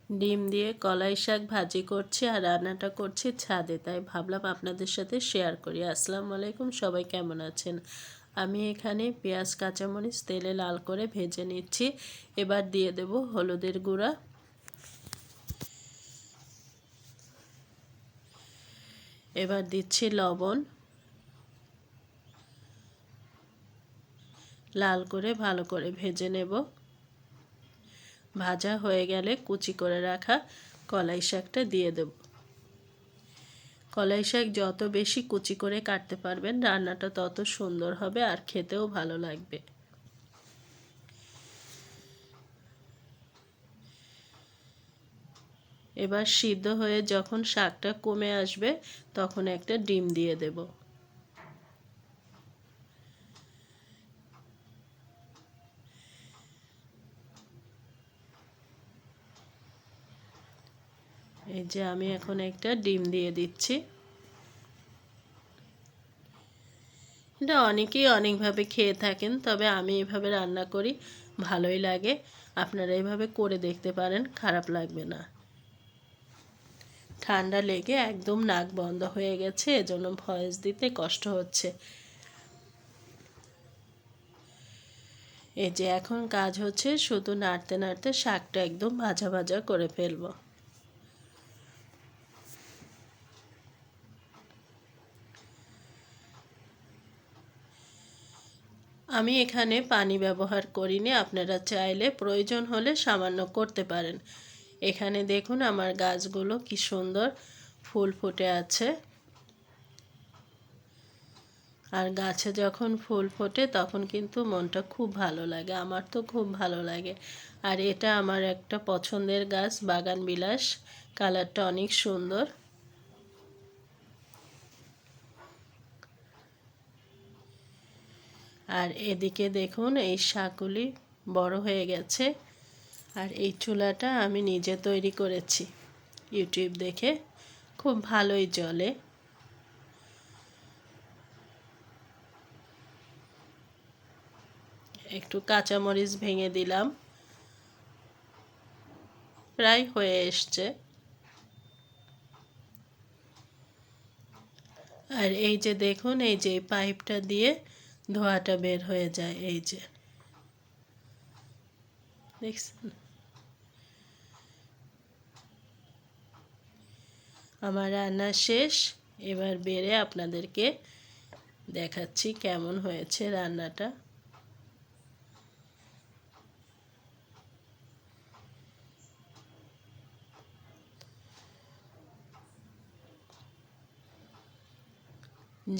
ডিম দিয়ে কলাই শাক ভাজি করছি আর রান্নাটা করছি ছাদে, তাই ভাবলাম আপনাদের সাথে শেয়ার করি। আসসালামু আলাইকুম, সবাই কেমন আছেন? আমি এখানে পেঁয়াজ কাঁচামরিচ তেলে লাল করে ভেজে নিচ্ছি। এবার দিয়ে দেব হলুদের গুঁড়া, এবার দিচ্ছি লবণ। লাল করে ভালো করে ভেজে নেব। ভাজা হয়ে গেলে কুচি করে রাখা কলাই শাকটা দিয়ে দেব। কলাই শাক যত বেশি কুচি করে কাটতে পারবেন রান্নাটা তত সুন্দর হবে আর খেতেও ভালো লাগবে। এবার সিদ্ধ হয়ে যখন শাকটা কমে আসবে তখন একটা ডিম দিয়ে দেব। এই যে আমি এখন একটা ডিম দিয়ে দিচ্ছি। এটা অনেকেই অনেকভাবে খেয়ে থাকেন, তবে আমি এভাবে রান্না করি, ভালোই লাগে। আপনারা এভাবে করে দেখতে পারেন, খারাপ লাগবে না। ঠান্ডা লেগে একদম নাক বন্ধ হয়ে গেছে, এজন্য ভয়েস দিতে কষ্ট হচ্ছে। এই যে এখন কাজ হচ্ছে শুধু নাড়তে নাড়তে শাকটা একদম ভাজা ভাজা করে ফেলবো। আমি এখানে পানি ব্যবহার করিনি, আপনারা চাইলে প্রয়োজন হলে সামান্য করতে পারেন। এখানে দেখুন আমার গাছগুলো কি সুন্দর ফুল ফুটে আছে। আর গাছে যখন ফুল ফোটে তখন কিন্তু মনটা খুব ভালো লাগে, আমার তো খুব ভালো লাগে। আর এটা আমার একটা পছন্দের গাছ, বাগান বিলাস। কালারটা অনেক সুন্দর। আর এদিকে দেখুন এই শাকগুলি বড় হয়ে গেছে। আর এই চুলাটা আমি নিজে তৈরি করেছি ইউটিউব দেখে, খুব ভালোই জ্বলে। একটু কাঁচামরিচ ভেঙে দিলাম, প্রায় হয়ে এসছে। আর এই যে দেখুন এই যে পাইপটা দিয়ে ধোঁয়াটা বের হয়ে যায়, এই যে দেখছেন। আমার রান্না শেষ, এবার বেড়ে আপনাদেরকে দেখাচ্ছি কেমন হয়েছে রান্নাটা।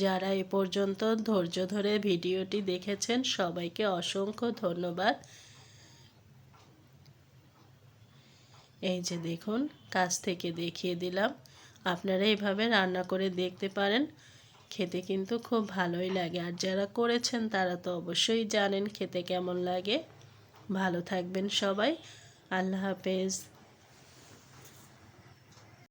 যারা এ পর্যন্ত ধৈর্য ধরে ভিডিওটি দেখেছেন সবাইকে অসংখ্য ধন্যবাদ। এই যে দেখুন কাছ থেকে দেখিয়ে দিলাম, আপনারা এইভাবে রান্না করে দেখতে পারেন, খেতে কিন্তু খুব ভালোই লাগে। আর যারা করেছেন তারা তো অবশ্যই জানেন খেতে কেমন লাগে। ভালো থাকবেন সবাই, আল্লাহ হাফেজ।